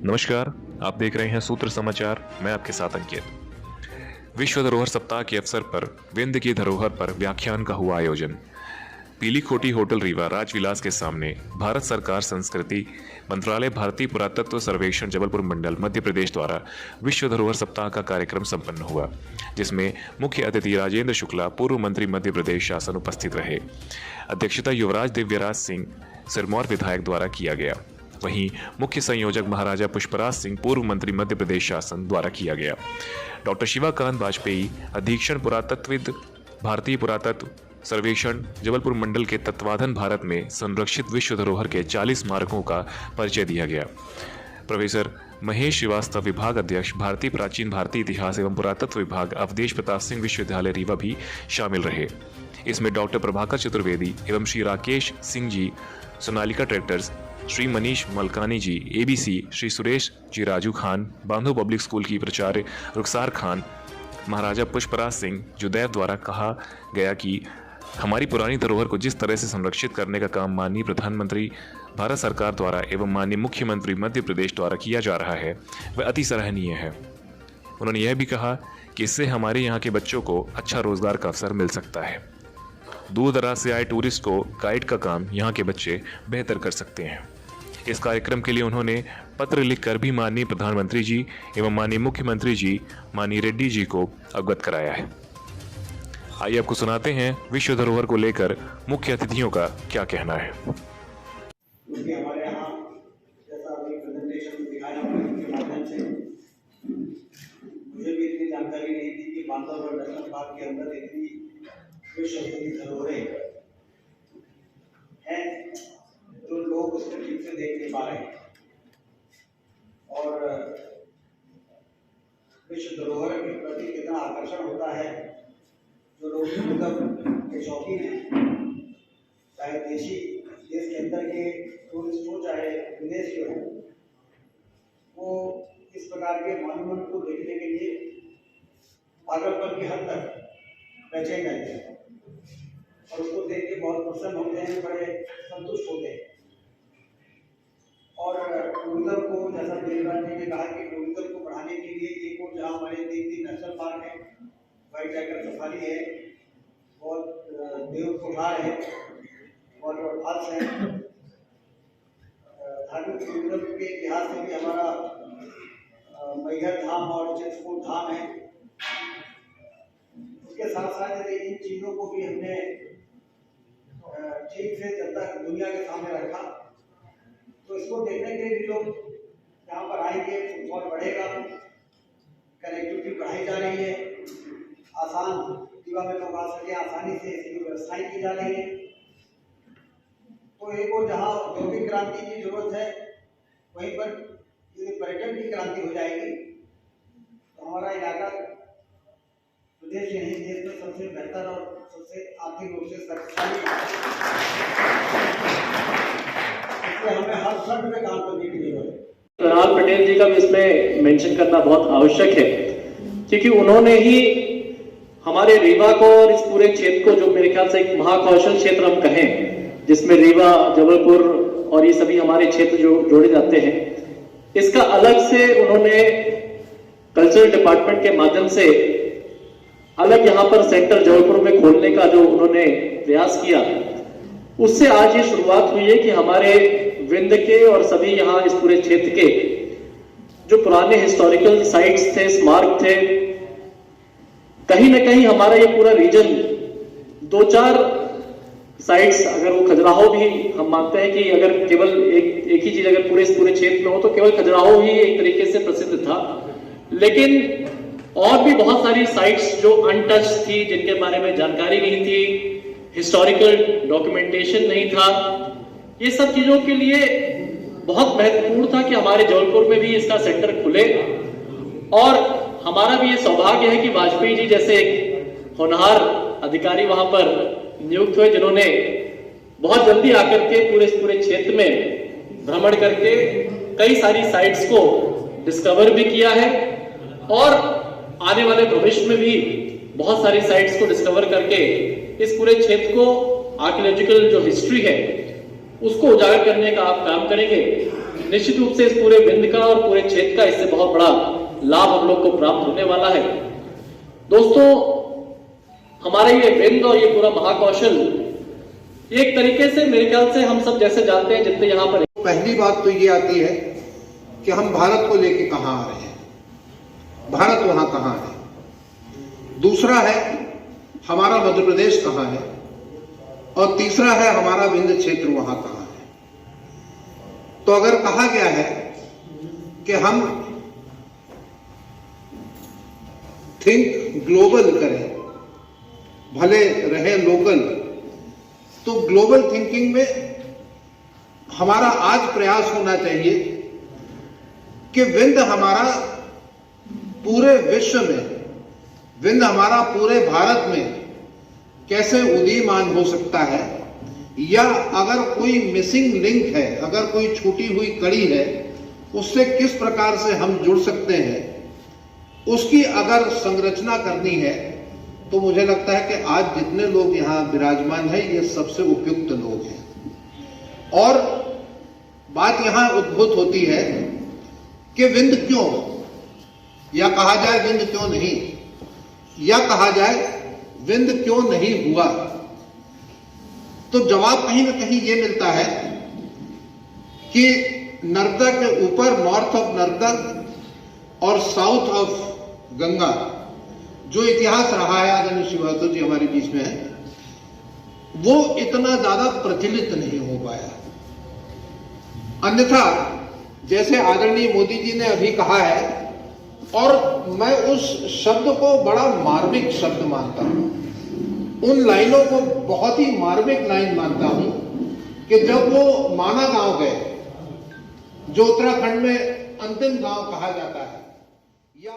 नमस्कार, आप देख रहे हैं सूत्र समाचार। मैं आपके साथ अंकित। विश्व धरोहर सप्ताह के अवसर पर विंध्य की धरोहर पर व्याख्यान का हुआ आयोजन। पीली खोटी होटल रीवा राजविलास के सामने भारत सरकार संस्कृति मंत्रालय भारतीय पुरातत्व सर्वेक्षण जबलपुर मंडल मध्य प्रदेश द्वारा विश्व धरोहर सप्ताह का कार्यक्रम संपन्न हुआ, जिसमें मुख्य अतिथि राजेंद्र शुक्ला पूर्व मंत्री मध्य प्रदेश शासन उपस्थित रहे। अध्यक्षता युवराज दिव्यराज सिंह सिरमौर विधायक द्वारा किया गया। वहीं मुख्य संयोजक महाराजा पुष्पराज सिंह पूर्व मंत्री मध्य प्रदेश शासन द्वारा किया गया। डॉक्टर शिवाकांत वाजपेयी अधीक्षण पुरातत्वविद भारतीय पुरातत्व सर्वेक्षण जबलपुर मंडल के तत्वाधान भारत में संरक्षित विश्व धरोहर के 40 स्मारकों का परिचय दिया गया। प्रोफेसर महेश श्रीवास्तव विभाग अध्यक्ष भारतीय प्राचीन भारतीय इतिहास एवं पुरातत्व विभाग अवधेश प्रताप सिंह विश्वविद्यालय रीवा भी शामिल रहे। इसमें डॉक्टर प्रभाकर चतुर्वेदी एवं श्री राकेश सिंह जी सोनालिका ट्रैक्टर्स, श्री मनीष मलकानी जी एबीसी, श्री सुरेश जी राजू खान बांधो पब्लिक स्कूल की प्राचार्य रुखसार खान, महाराजा पुष्पराज सिंह जुदैव द्वारा कहा गया कि हमारी पुरानी धरोहर को जिस तरह से संरक्षित करने का काम माननीय प्रधानमंत्री भारत सरकार द्वारा एवं माननीय मुख्यमंत्री मध्य प्रदेश द्वारा किया जा रहा है वह अति सराहनीय है। उन्होंने यह भी कहा कि इससे हमारे यहाँ के बच्चों को अच्छा रोजगार का अवसर मिल सकता है। दूर दराज से आए टूरिस्ट को गाइड का काम यहाँ के बच्चे बेहतर कर सकते हैं। इस कार्यक्रम के लिए उन्होंने पत्र लिखकर भी माननीय प्रधानमंत्री जी एवं माननीय मुख्यमंत्री जी माननीय रेड्डी जी को अवगत कराया है। आइए आपको सुनाते हैं विश्व धरोहर को लेकर मुख्य अतिथियों का क्या कहना है। हमारे यहाँ जैसा अभी प्रेजेंटेशन दिखाया के माध्यम से मुझे भी इतनी जानकारी नहीं थी कि बांधवगढ़ नेशनल पार्क के अंदर इतनी विश्व स्तरीय धरोहरें हैं जो लोग उसको ठीक से देख नहीं पा रहे हैं। और विश्व धरोहर के प्रति कितना आकर्षण होता है, जो लोग मतलब के शौकीन हैं, चाहे देश के अंदर के टूरिस्ट हो चाहे विदेश के हो, वो इस प्रकार के मॉन्यूमेंट को देखने के लिए पागलपन की हद तक बेचैन रहते हैं और उसको देख के बहुत प्रसन्न होते हैं, बड़े संतुष्ट होते हैं। और टूरिज्म को, जैसा देवराज जी ने कहा कि टूरिज्म को बढ़ाने के लिए एक और जहाँ हमारे तीन नेशनल पार्क है, व्हाइट टाइगर सफारी है और देव कोठार है, वाटर फॉल्स है। धार्मिक टूरिज्म के इतिहास से भी हमारा मैहर धाम और चित्रकूट धाम है। उसके साथ साथ यदि इन चीज़ों को भी हमने ठीक से जनता दुनिया के सामने रखा तो इसको देखने के लिए लोग यहाँ पर आएंगे, फुटफॉल बढ़ेगा, कनेक्टिविटी बढ़ाई जा रही है, आसान रीवा में लोग आ सके, आसानी से इसकी व्यवस्थाएं की जा रही है। तो एक और जहाँ औद्योगिक क्रांति की जरूरत है, वहीं पर यदि पर्यटन की क्रांति हो जाएगी तो हमारा इलाका प्रदेश नहीं देश में सबसे बेहतर और सबसे आर्थिक रूप से शक्तिशाली इसलिए हमें हर शब्द में काम करने की जरूरत है। प्रणाल पटेल जी का भी इसमें मेंशन करना बहुत आवश्यक है, क्योंकि उन्होंने ही हमारे रीवा को और इस पूरे क्षेत्र को, जो मेरे ख्याल से एक महाकौशल क्षेत्र हम कहें, जिसमें रीवा जबलपुर और ये सभी हमारे क्षेत्र जो जोड़े जाते हैं, इसका अलग से उन्होंने कल्चरल डिपार्टमेंट के माध्यम से अलग यहाँ पर सेंटर जबलपुर में खोलने का जो उन्होंने प्रयास किया, उससे आज ये शुरुआत हुई है कि हमारे विंध्य के और सभी यहाँ इस पूरे क्षेत्र के जो पुराने हिस्टोरिकल साइट्स थे, स्मारक थे, कहीं ना कहीं हमारा ये पूरा रीजन 2-4 साइट्स, अगर वो खजुराहो भी हम मानते हैं कि अगर केवल एक ही चीज अगर पूरे क्षेत्र में हो तो केवल खजुराहो ही एक तरीके से प्रसिद्ध था, लेकिन और भी बहुत सारी साइट्स जो अनटच थी, जिनके बारे में जानकारी नहीं थी, हिस्टोरिकल डॉक्यूमेंटेशन नहीं था। ये सब चीजों के लिए बहुत महत्वपूर्ण था कि हमारे जबलपुर में भी इसका सेंटर खुले। और हमारा भी ये सौभाग्य है कि वाजपेयी जी जैसे एक होनहार अधिकारी वहां पर नियुक्त हुए, जिन्होंने बहुत जल्दी आकर के पूरे क्षेत्र में भ्रमण करके कई सारी साइट्स को डिस्कवर भी किया है और आने वाले भविष्य में भी बहुत सारी साइट्स को डिस्कवर करके इस पूरे क्षेत्र को आर्कियोलॉजिकल जो हिस्ट्री है उसको उजागर करने का आप काम करेंगे। निश्चित रूप से इस पूरे विंध्य का और पूरे क्षेत्र का इससे बहुत बड़ा लाभ हम लोग को प्राप्त होने वाला है। दोस्तों, हमारे ये विंध्य और ये पूरा महाकौशल एक तरीके से मेरे ख्याल से हम सब जैसे जानते हैं जितने यहाँ पर, पहली बात तो ये आती है कि हम भारत को लेके कहां आ रहे हैं, भारत वहां कहां है। दूसरा है हमारा मध्य प्रदेश कहां है, और तीसरा है हमारा विंध्य क्षेत्र वहां कहां है। तो अगर कहा गया है कि हम थिंक ग्लोबल करें, भले रहे लोकल, तो ग्लोबल थिंकिंग में हमारा आज प्रयास होना चाहिए कि विंध्य हमारा पूरे विश्व में, विंध्य हमारा पूरे भारत में कैसे उदीयमान हो सकता है, या अगर कोई मिसिंग लिंक है, अगर कोई छूटी हुई कड़ी है, उससे किस प्रकार से हम जुड़ सकते हैं, उसकी अगर संरचना करनी है, तो मुझे लगता है कि आज जितने लोग यहाँ विराजमान हैं ये सबसे उपयुक्त लोग हैं। और बात यहाँ उद्भूत होती है कि विंध्य क्यों, या कहा जाए विंध्य क्यों नहीं, या कहा जाए विंध्य क्यों नहीं हुआ। तो जवाब कहीं ना कहीं ये मिलता है कि नर्मदा के ऊपर, नॉर्थ ऑफ नर्मदा और साउथ ऑफ गंगा, जो इतिहास रहा है, आदरणीय श्रीवास्तव जी हमारे बीच में है, वो इतना ज्यादा प्रचलित नहीं हो पाया। अन्यथा जैसे आदरणीय मोदी जी ने अभी कहा है, और मैं उस शब्द को बड़ा मार्मिक शब्द मानता हूं, उन लाइनों को बहुत ही मार्मिक लाइन मानता हूं कि जब वो माना गांव गए, जो उत्तराखंड में अंतिम गांव कहा जाता है, या